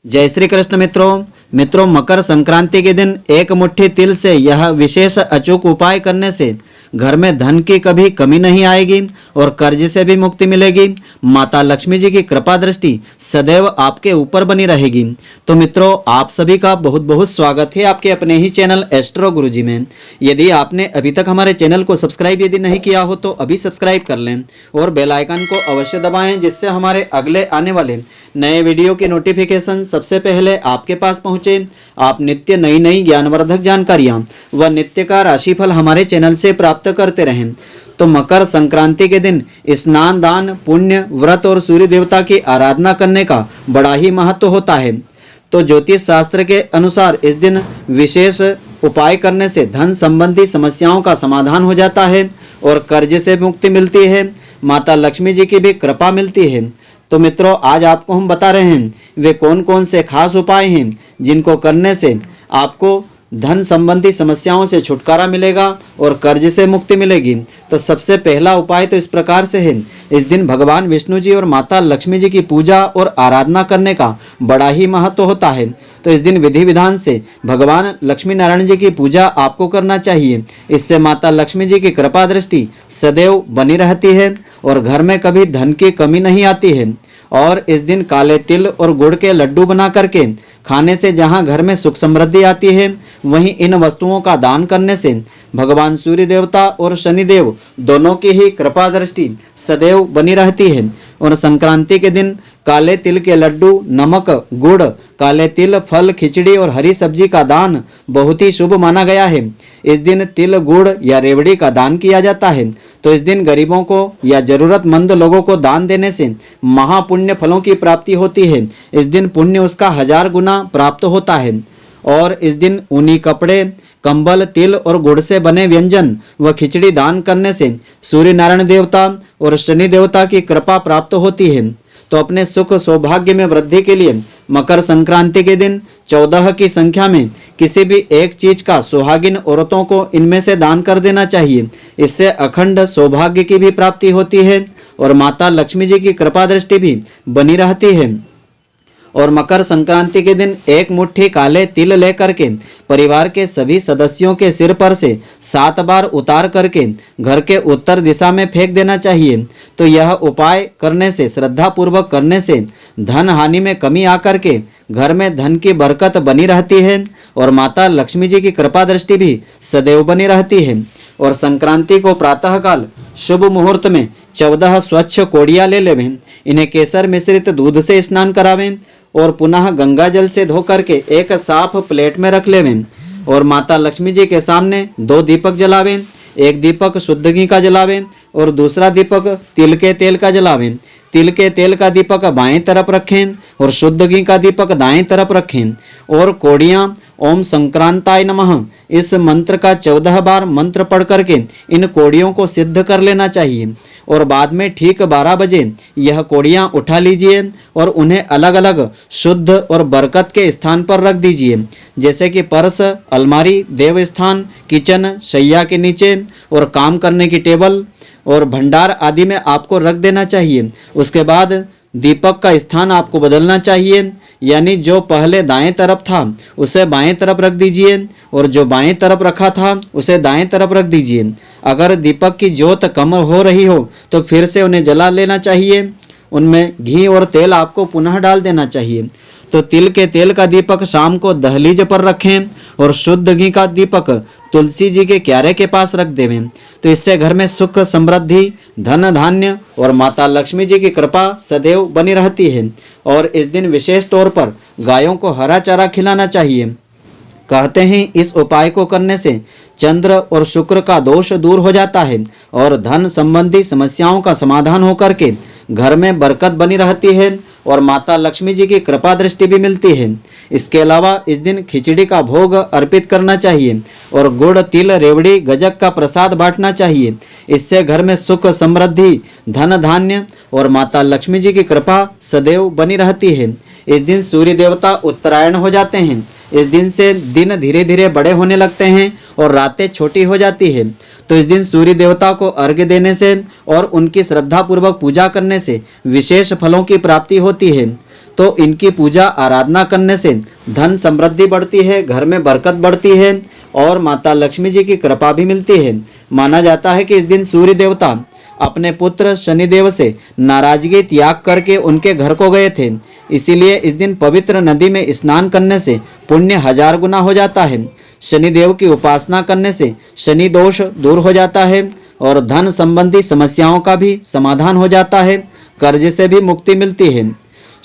जय श्री कृष्ण मित्रों मकर संक्रांति के दिन एक मुट्ठी तिल से यह विशेष अचूक उपाय करने से घर में धन की कभी कमी नहीं आएगी और कर्ज से भी मुक्ति मिलेगी। माता लक्ष्मी जी की कृपा दृष्टि सदैव आपके ऊपर बनी रहेगी। तो मित्रों, आप सभी का बहुत बहुत स्वागत है आपके अपने ही चैनल एस्ट्रो गुरुजी में। यदि आपने अभी तक हमारे चैनल को सब्सक्राइब यदि नहीं किया हो तो अभी सब्सक्राइब कर लें और बेल आइकन को अवश्य दबाएं, जिससे हमारे अगले आने वाले नए वीडियो की नोटिफिकेशन सबसे पहले आपके पास पहुंचे। आप नित्य नई नई ज्ञानवर्धक जानकारियां व नित्य का राशिफल हमारे चैनल से प्राप्त करते रहें। तो मकर संक्रांति के दिन स्नान, दान, पुण्य, व्रत और सूर्य देवता की आराधना करने का बड़ा ही महत्व होता है। तो ज्योतिष शास्त्र के अनुसार इस दिन विशेष उपाय करने से धन संबंधी समस्याओं का समाधान हो जाता है और कर्ज से मुक्ति मिलती है। माता लक्ष्मी जी की भी कृपा मिलती है। तो मित्रों, आज आपको हम बता रहे हैं वे कौन कौन से खास उपाय हैं जिनको करने से आपको धन संबंधी समस्याओं से छुटकारा मिलेगा और कर्ज से मुक्ति मिलेगी। तो सबसे पहला उपाय तो इस प्रकार से है, इस दिन भगवान विष्णु जी और माता लक्ष्मी जी की पूजा और आराधना करने का बड़ा ही महत्व होता है। तो इस दिन विधि विधान से भगवान लक्ष्मी नारायण जी की पूजा आपको करना चाहिए। इससे माता लक्ष्मी जी की कृपा दृष्टि सदैव बनी रहती है और घर में कभी धन की कमी नहीं आती है। और इस दिन काले तिल और गुड़ के लड्डू बना करके खाने से जहां घर में सुख समृद्धि आती है, वहीं इन वस्तुओं का दान करने से भगवान सूर्य देवता और शनिदेव दोनों की ही कृपा दृष्टि सदैव बनी रहती है। और संक्रांति के दिन काले तिल के लड्डू, नमक, गुड़, काले तिल, फल, खिचड़ी और हरी सब्जी का दान बहुत ही शुभ माना गया है। इस दिन तिल, गुड़ या रेवड़ी का दान किया जाता है। तो इस दिन गरीबों को या जरूरतमंद लोगों को दान देने से महापुण्य फलों की प्राप्ति होती है। इस दिन पुण्य उसका 1000 गुना प्राप्त होता है। और इस दिन ऊनी कपड़े, कंबल, तिल और गुड़ से बने व्यंजन व खिचड़ी दान करने से सूर्य नारायण देवता और शनि देवता की कृपा प्राप्त होती है। तो अपने सुख सौभाग्य में वृद्धि के लिए मकर संक्रांति के दिन 14 की संख्या में किसी भी एक चीज का सुहागिन औरतों को इनमें से दान कर देना चाहिए। इससे अखंड सौभाग्य की भी प्राप्ति होती है और माता लक्ष्मी जी की कृपा दृष्टि भी बनी रहती है। और मकर संक्रांति के दिन एक मुट्ठी काले तिल लेकर के परिवार के सभी सदस्यों के सिर पर से 7 बार उतार करके घर के उत्तर दिशा में फेंक देना चाहिए। तो यह उपाय करने से, श्रद्धा पूर्वक करने से धन हानि में कमी आकर के घर में धन की बरकत बनी रहती है और माता लक्ष्मी जी की कृपा दृष्टि भी सदैव बनी रहती है। और संक्रांति को प्रातःकाल शुभ मुहूर्त में 14 स्वच्छ कोड़ियां ले लेवें, इन्हें केसर मिश्रित दूध से स्नान करावें और पुनः गंगा जल से धो करके एक साफ प्लेट में रख लेवें और माता लक्ष्मी जी के सामने 2 दीपक जलावें। एक दीपक शुद्ध घी का जलावें और दूसरा दीपक तिल के तेल का जलावें। तिल के तेल का दीपक बाएं तरफ रखें और शुद्ध घी का दीपक दाएं तरफ रखें। और कोड़ियां ओम संक्रांताय नमः इस मंत्र का 14 बार मंत्र पढ़ करके इन कोड़ियों को सिद्ध कर लेना चाहिए। और बाद में ठीक 12 बजे यह कोड़ियां उठा लीजिए और उन्हें अलग अलग शुद्ध और बरकत के स्थान पर रख दीजिए, जैसे कि पर्स, अलमारी, देव स्थान, किचन, शैया के नीचे और काम करने की टेबल और भंडार आदि में आपको रख देना चाहिए। उसके बाद दीपक का स्थान आपको बदलना चाहिए, यानी जो पहले दाएं तरफ था उसे बाएं तरफ रख दीजिए और जो बाएं तरफ रखा था उसे दाएं तरफ रख दीजिए। अगर दीपक की ज्योत कम हो रही हो तो फिर से उन्हें जला लेना चाहिए। उनमें घी और तेल आपको पुनः डाल देना चाहिए। तो तिल के तेल का दीपक शाम को दहलीज पर रखें और शुद्ध घी का दीपक तुलसी जी के क्यारे के पास रख देवें। तो इससे घर में सुख, समृद्धि, धन धान्य और माता लक्ष्मी जी की कृपा सदैव बनी रहती है। और इस दिन विशेष तौर पर गायों को हरा चारा खिलाना चाहिए। कहते हैं इस उपाय को करने से चंद्र और शुक्र का दोष दूर हो जाता है और धन संबंधी समस्याओं का समाधान होकर के घर में बरकत बनी रहती है और माता लक्ष्मी जी की कृपा दृष्टि भी मिलती है। इसके अलावा इस दिन खिचड़ी का भोग अर्पित करना चाहिए और गुड़, तिल, रेवड़ी, गजक का प्रसाद बांटना चाहिए। इससे घर में सुख, समृद्धि, धन धान्य और माता लक्ष्मी जी की कृपा सदैव बनी रहती है। इस दिन सूर्य देवता उत्तरायण हो जाते हैं। इस दिन से दिन धीरे धीरे बड़े होने लगते हैं और रातें छोटी हो जाती है। तो इस दिन सूर्य देवता को अर्घ्य देने से और उनकी श्रद्धा पूर्वक पूजा करने से विशेष फलों की प्राप्ति होती है। तो इनकी पूजा आराधना करने से धन समृद्धि बढ़ती है, घर में बरकत बढ़ती है और माता लक्ष्मी जी की कृपा भी मिलती है। माना जाता है कि इस दिन सूर्य देवता अपने पुत्र शनिदेव से नाराजगी त्याग करके उनके घर को गए थे, इसीलिए इस दिन पवित्र नदी में स्नान करने से पुण्य 1000 गुना हो जाता है। शनिदेव की उपासना करने से शनि दोष दूर हो जाता है और धन संबंधी समस्याओं का भी समाधान हो जाता है, कर्ज से भी मुक्ति मिलती है।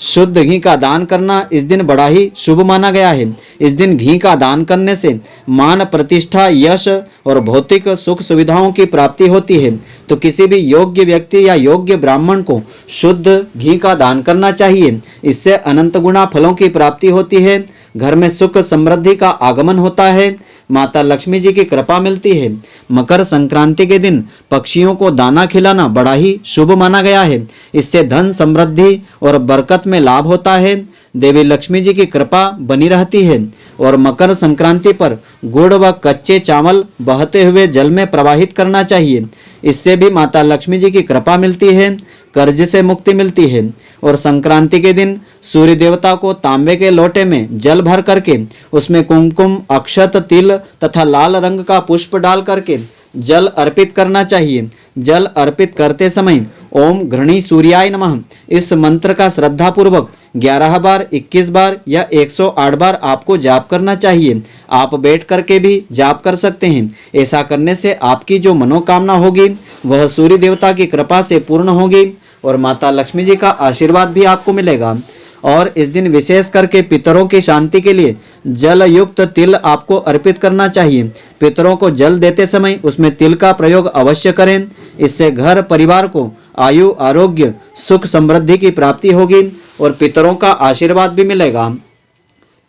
शुद्ध घी का दान करना इस दिन बड़ा ही शुभ माना गया है। इस दिन घी का दान करने से मान प्रतिष्ठा, यश और भौतिक सुख सुविधाओं की प्राप्ति होती है। तो किसी भी योग्य व्यक्ति या योग्य ब्राह्मण को शुद्ध घी का दान करना चाहिए। इससे अनंत गुना फलों की प्राप्ति होती है, घर में सुख समृद्धि का आगमन होता है, माता लक्ष्मी जी की कृपा मिलती है। मकर संक्रांति के दिन पक्षियों को दाना खिलाना बड़ा ही शुभ माना गया है। इससे धन समृद्धि और बरकत में लाभ होता है, देवी लक्ष्मी जी की कृपा बनी रहती है। और मकर संक्रांति पर गुड़ व कच्चे चावल बहते हुए जल में प्रवाहित करना चाहिए। इससे भी माता लक्ष्मी जी की कृपा मिलती है, कर्ज से मुक्ति मिलती है। और संक्रांति के दिन सूर्य देवता को तांबे के लोटे में जल भर करके उसमें कुमकुम, अक्षत, तिल तथा लाल रंग का पुष्प डाल करके जल अर्पित करना चाहिए। जल अर्पित करते समय ओम घृणी सूर्याय नमः इस मंत्र का श्रद्धा पूर्वक 11 बार, 21 बार या 108 बार आपको जाप करना चाहिए। आप बैठ करके भी जाप कर सकते हैं। ऐसा करने से आपकी जो मनोकामना होगी वह सूर्य देवता की कृपा से पूर्ण होगी और माता लक्ष्मी जी का आशीर्वाद भी आपको मिलेगा। और इस दिन विशेष करके पितरों की शांति के लिए जल युक्त तिल आपको अर्पित करना चाहिए। पितरों को जल देते समय उसमें तिल का प्रयोग अवश्य करें। इससे घर परिवार को आयु, आरोग्य, सुख समृद्धि की प्राप्ति होगी और पितरों का आशीर्वाद भी मिलेगा।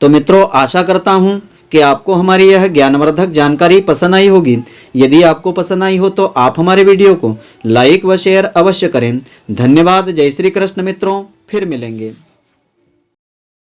तो मित्रों, आशा करता हूं कि आपको हमारी यह ज्ञानवर्धक जानकारी पसंद आई होगी। यदि आपको पसंद आई हो तो आप हमारे वीडियो को लाइक व शेयर अवश्य करें। धन्यवाद। जय श्री कृष्ण मित्रों, फिर मिलेंगे।